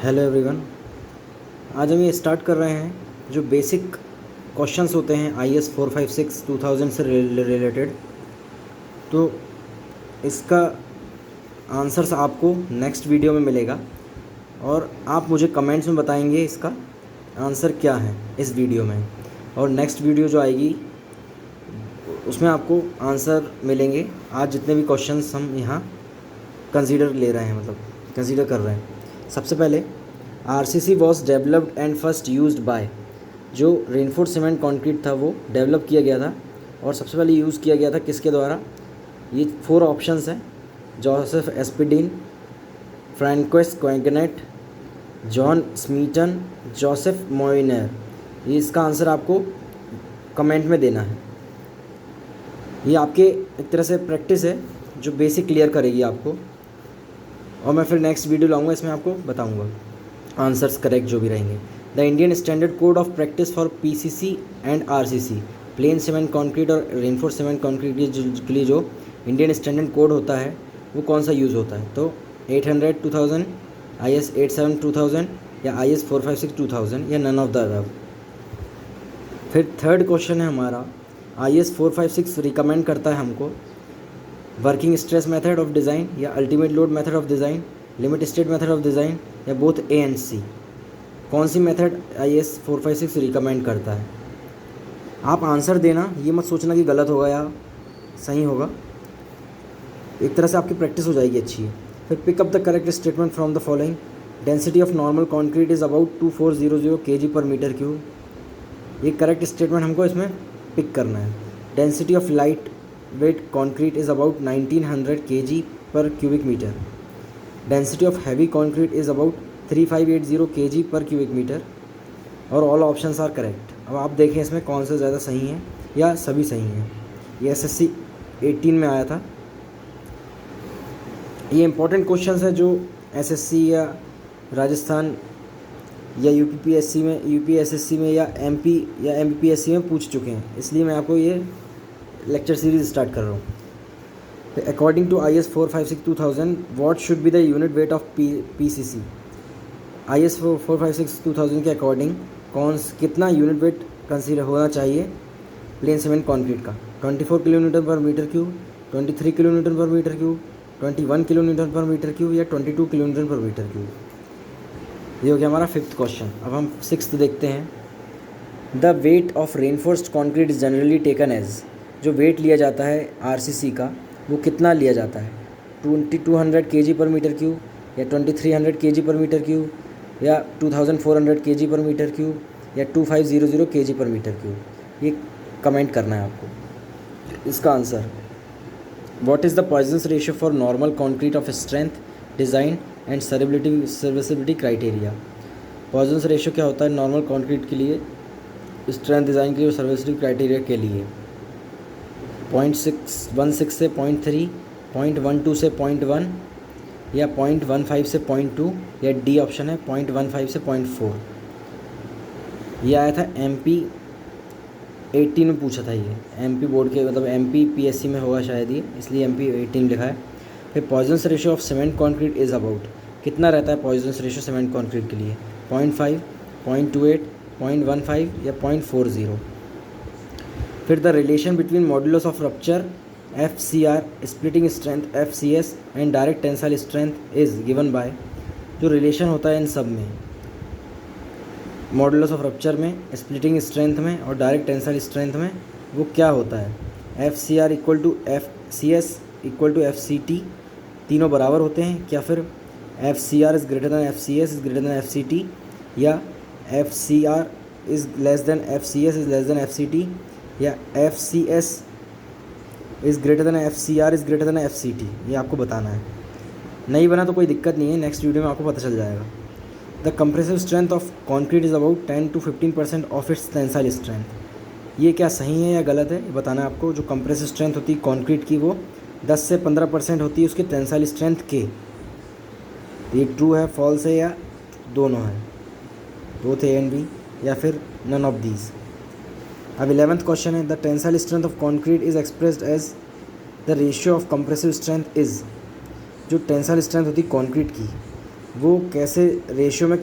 Hello everyone. आज हम ये स्टार्ट कर रहे हैं जो बेसिक क्वेश्चंस होते हैं IS 456 2000 से रिलेटेड। तो इसका आंसर्स आपको नेक्स्ट वीडियो में मिलेगा और आप मुझे कमेंट्स में बताएंगे इसका आंसर क्या है इस वीडियो में, और नेक्स्ट वीडियो जो आएगी उसमें आपको आंसर मिलेंगे। आज जितने भी क्वेश्चंस हम यहाँ कंसीडर ले रहे हैं, मतलब कंसीडर कर रहे हैं। सबसे पहले RCC was developed and first used by, जो रेनफोर्स सीमेंट कंक्रीट था वो डेवलप किया गया था और सबसे पहले यूज़ किया गया था किसके द्वारा। ये 4 ऑप्शंस हैं: Joseph Aspdin, François क्वेंगनेट, John स्मीटन, Joseph मोइनर। ये इसका आंसर आपको कमेंट में देना है। ये आपके एक तरह से प्रैक्टिस है जो बेसिक क्लियर करेगी आपको, और मैं फिर नेक्स्ट वीडियो लाऊंगा, इसमें आपको बताऊंगा आंसर्स करेक्ट जो भी रहेंगे। The Indian standard code of practice for PCC and RCC, plane cement concrete और रेनफोर्स सीमेंट कंक्रीट के लिए जो इंडियन स्टैंडर्ड कोड होता है वो कौन सा यूज़ होता है? तो 800 2000, IS 87 2000 या IS 456 2000 या नन ऑफ द अबव। फिर थर्ड क्वेश्चन है हमारा, IS 456 रिकमेंड करता है हमको working stress method of design या ultimate load method of design, limit state method of design या बोथ A एंड C। कौन सी मेथड IS 456 रिकमेंड करता है? आप आंसर देना, ये मत सोचना कि गलत होगा या सही होगा। एक तरह से आपकी प्रैक्टिस हो जाएगी अच्छी है। फिर pick up the correct statement from the following. Density of normal concrete is about 2400 kg per metre cube. ये करेक्ट स्टेटमेंट हमको इसमें पिक करना है। Density of light weight concrete is about 1900 kg per cubic metre. Density of heavy concrete is about 3580 kg per cubic metre. और all options are correct. अब आप देखें इसमें कौन सा ज़्यादा सही है या सभी सही हैं। ये SSC 18 में आया था। ये इंपॉर्टेंट क्वेश्चंस हैं जो SSC या राजस्थान या UPSSC में या MP या MPPSC में पूछ चुके हैं, इसलिए मैं आपको ये लेक्चर सीरीज स्टार्ट कर रहा हूँ। According to IS 456 2000, what should be the unit weight of PCC? IS 456 2000 के अकॉर्डिंग कितना यूनिट वेट कंसीडर होना चाहिए प्लेन सीमेंट कॉन्क्रीट का? 24 किलोमीटर पर मीटर क्यूब, 23 किलोमीटर पर मीटर क्यूब, 21 किलोमीटर पर मीटर क्यूब या 22 किलोमीटर पर मीटर क्यूब। ये हो गया हमारा फिफ्थ क्वेश्चन। अब हम सिक्स्थ देखते हैं। The weight of reinforced concrete is generally taken as, जो वेट लिया जाता है RCC का वो कितना लिया जाता है? 2200 kg पर मीटर क्यूब या 2300 kg पर मीटर क्यूब या 2400 kg पर मीटर क्यूब या 2500 kg पर मीटर क्यूब। ये कमेंट करना है आपको इसका answer. What is the Poisson's ratio for normal concrete of strength, design and serviceability criteria? Poisson's ratio क्या होता है नॉर्मल कॉन्क्रीट के लिए, स्ट्रेंथ डिज़ाइन के लिए और सर्विसिबिलिटी क्राइटेरिया के लिए? 0.16 से 0.3, 0.12 से 0.1 या 0.15 से 0.2 या D ऑप्शन है 0.15 से 0.4। ये आया था MP 18 में पूछा था। ये MP बोर्ड के मतलब MPPSC में होगा शायद ये, इसलिए MP 18 लिखा है। फिर Poisson's ratio of cement concrete is about, कितना रहता है पॉइजंस रेशियो सीमेंट कॉन्क्रीट के लिए? 0.5, 0.28, 0.15 या 0.40। फिर the relation between modulus of rupture FCR, splitting strength FCS and direct tensile strength is given by, जो रिलेशन होता है इन सब में, मॉडुलस ऑफ रप्चर में, स्प्लिटिंग स्ट्रेंथ में और डायरेक्ट टेंसाइल स्ट्रेंथ में, वो क्या होता है? FCR equal to FCS equal to FCT, तीनों बराबर होते हैं क्या? फिर FCR is greater than FCS is greater than FCT या FCR is less than FCS is less than FCT या FCS is greater than FCR is greater than FCT? ये आपको बताना है। नहीं बना तो कोई दिक्कत नहीं है, नेक्स्ट वीडियो में आपको पता चल जाएगा। The compressive strength of concrete is about 10 to 15% of its tensile strength. ये क्या सही है या गलत है ये बताना है आपको। जो कंप्रेसिव स्ट्रेंथ होती है कॉन्क्रीट की वो 10 से 15% होती है उसके टेंसाइल स्ट्रेंथ के। ये ट्रू है, फॉल्स है या दोनों है? बोथ A एंड B या फिर नन ऑफ दीज। अब 11th क्वेश्चन है, the tensile strength of concrete is expressed as the ratio of compressive strength is, जो टेंसाइल स्ट्रेंथ होती है कॉन्क्रीट की वो कैसे रेशियो में,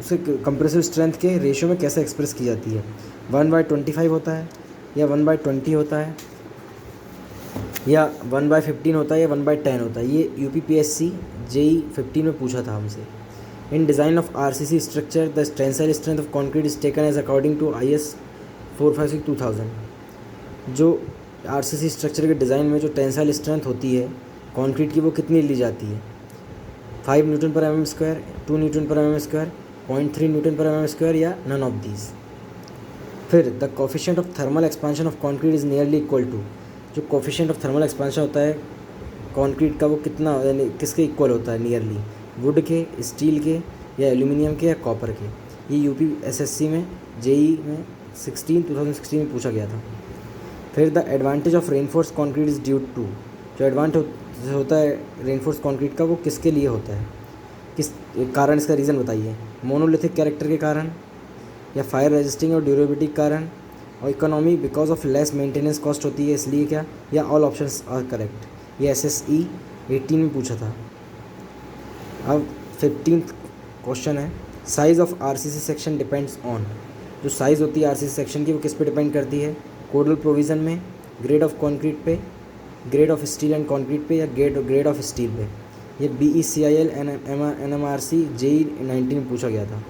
उसे कंप्रेसिव स्ट्रेंथ के रेशियो में कैसे एक्सप्रेस की जाती है। 1/25 होता है, या 1/20 होता है, या 1/15 होता है, या 1/10 होता है। ये UPPSC JEE 15 में पूछा था हमसे। In design of RCC structure the tensile strength of concrete is taken as according to IS 456/2000। जो RCC स्ट्रक्चर के डिज़ाइन में जो टेंसाइल स्ट्रेंथ होती है कॉन्क्रीट की, वो कितनी ली जाती है? 5 Nm/mm², 2 Nm/mm², 0.3 Nm/mm², या नन ऑफ दीज। फिर the coefficient of thermal expansion of concrete is nearly equal to. जो कोफिशिएंट ऑफ थर्मल एक्सपांशन होता है कॉन्क्रीट का, वो कितना, यानी किसके इक्वल होता है नियरली? वुड के, स्टील के, या एल्यूमिनियम के, या कॉपर के। ये UPSSC में JEE में 2016 में पूछा गया था। फिर the advantage of reinforce concrete is due to. जो एडवांटेज होता है रेनफोर्स कॉन्क्रीट का, वो किसके लिए होता है? किस कारण, इसका रीज़न बताइए। मोनोलिथिक कैरेक्टर के कारण, या फायर रेजिस्टिंग और ड्यूरेबिलिटी के कारण, और economy because of less maintenance cost होती है इसलिए क्या, या ऑल ऑप्शंस आर करेक्ट। ये SSE 18 में पूछा था। अब 15th क्वेश्चन है, size of RCC section depends on. जो साइज़ होती है RCC सेक्शन की, वो किस पे डिपेंड करती है? कोडल प्रोविज़न में, ग्रेड ऑफ कॉन्क्रीट पे, grade of steel and concrete पे, या ग्रेड ऑफ स्टील पे। ये BECIL NMRC JEE 19 में पूछा गया था।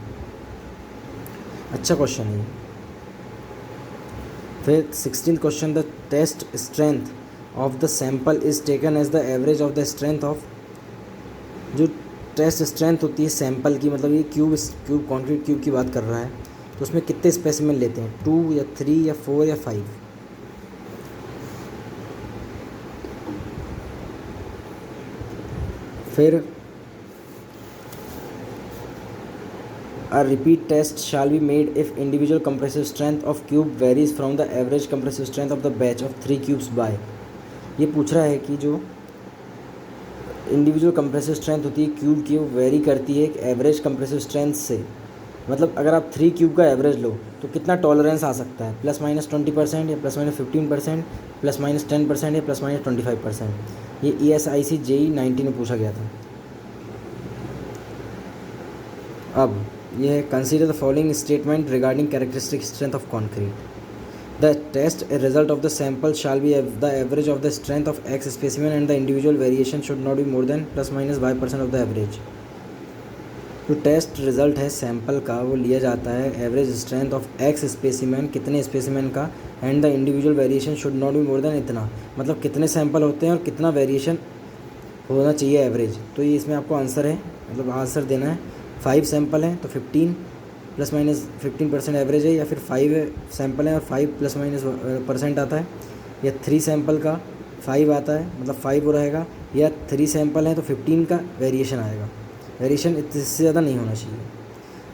अच्छा क्वेश्चन है। फिर 16th question, the test strength of the sample is taken as the average of the strength of. जो टेस्ट स्ट्रेंथ होती है सैंपल की, मतलब ये क्यूब कॉन्क्रीट क्यूब की बात कर रहा है, तो उसमें कितने स्पेसिमेन लेते हैं? 2 या 3 या 4 या 5? फिर a repeat test shall be made if individual compressive strength of cube varies from the average compressive strength of the batch of 3 cubes by। ये पूछ रहा है कि जो इंडिविजुअल कंप्रेसिव स्ट्रेंथ होती है क्यूब की, वो वेरी करती है एक एवरेज कंप्रेसिव स्ट्रेंथ से। मतलब अगर आप 3 क्यूब का एवरेज लो तो कितना टॉलरेंस आ सकता है? +-20%, या +-15%, +-10%, या +-25%। ये ESIC JEE 19 में पूछा गया था। अब ये है, consider the following statement regarding characteristic strength of concrete. The test result of the sample shall be the average of the strength of X specimen and the individual variation should not be more than ±5% of the average. जो test result है sample का, वो लिया जाता है average strength of X specimen, कितने specimen का, and the individual variation should not be more than इतना, मतलब कितने सैंपल होते हैं और कितना वेरिएशन होना चाहिए एवरेज। तो ये इसमें आपको आंसर है, मतलब आंसर देना है। 5 सैंपल हैं तो 15 ±15% एवरेज है, या फिर 5 सैंपल हैं और 5 ±% आता है, या 3 सैंपल का 5 आता है, मतलब 5 वो रहेगा, या 3 सैंपल हैं तो 15 का वेरिएशन आएगा। वेरिएशन इससे ज़्यादा नहीं होना चाहिए।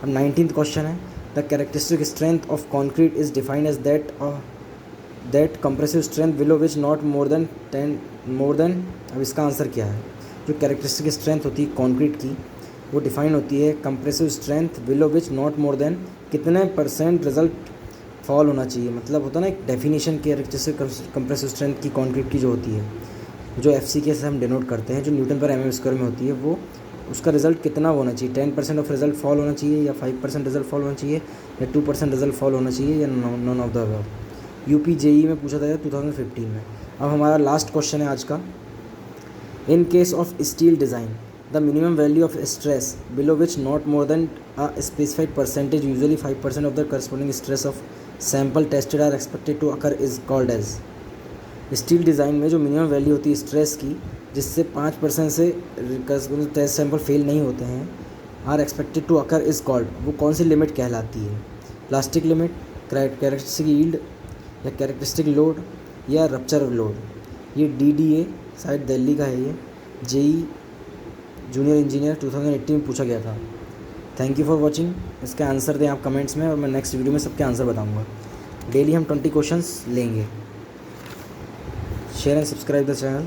अब 19th क्वेश्चन है, the characteristic strength of concrete is defined as that compressive strength below which not more than. अब इसका आंसर क्या है? जो कैरेक्टरिस्टिक स्ट्रेंथ होती है कॉन्क्रीट की, वो डिफाइन होती है compressive strength below which not more then, कितने % रिजल्ट फॉल होना चाहिए। मतलब होता है ना एक डेफिनेशन कैरेक्टरिस्टिक कंप्रेसिव स्ट्रेंथ की कॉन्क्रीट की जो होती है, जो FCK से हम डिनोट करते हैं, जो Nm/mm² में होती है, वो उसका रिजल्ट कितना होना चाहिए? 10% ऑफ रिजल्ट फॉल होना चाहिए, या 5% रिजल्ट फॉल होना चाहिए, या 2% रिजल्ट फॉल होना चाहिए, या none of the above. UP JEE में पूछा था 2015 में। अब हमारा लास्ट क्वेश्चन है आज का, in case of steel design the minimum value of stress below which not more than a specified percentage usually 5% of the corresponding stress of sample tested are expected to occur is called as. Steel design में जो minimum value होती है stress की, जिससे 5% से test sample fail नहीं होते हैं, are expected to occur is called, वो कौन सी लिमिट कहलाती है? प्लास्टिक लिमिट, कैरेक्टरिस्टिक यील्ड, या कैरेक्टरिस्टिक लोड, या रप्चर लोड। ये DDA शायद दिल्ली का है, ये JEE जूनियर इंजीनियर 2018 में पूछा गया था। Thank you for watching. इसका आंसर दें आप कमेंट्स में, और मैं नेक्स्ट वीडियो में सबके आंसर बताऊंगा। डेली हम 20 क्वेश्चंस लेंगे। Share and subscribe the channel.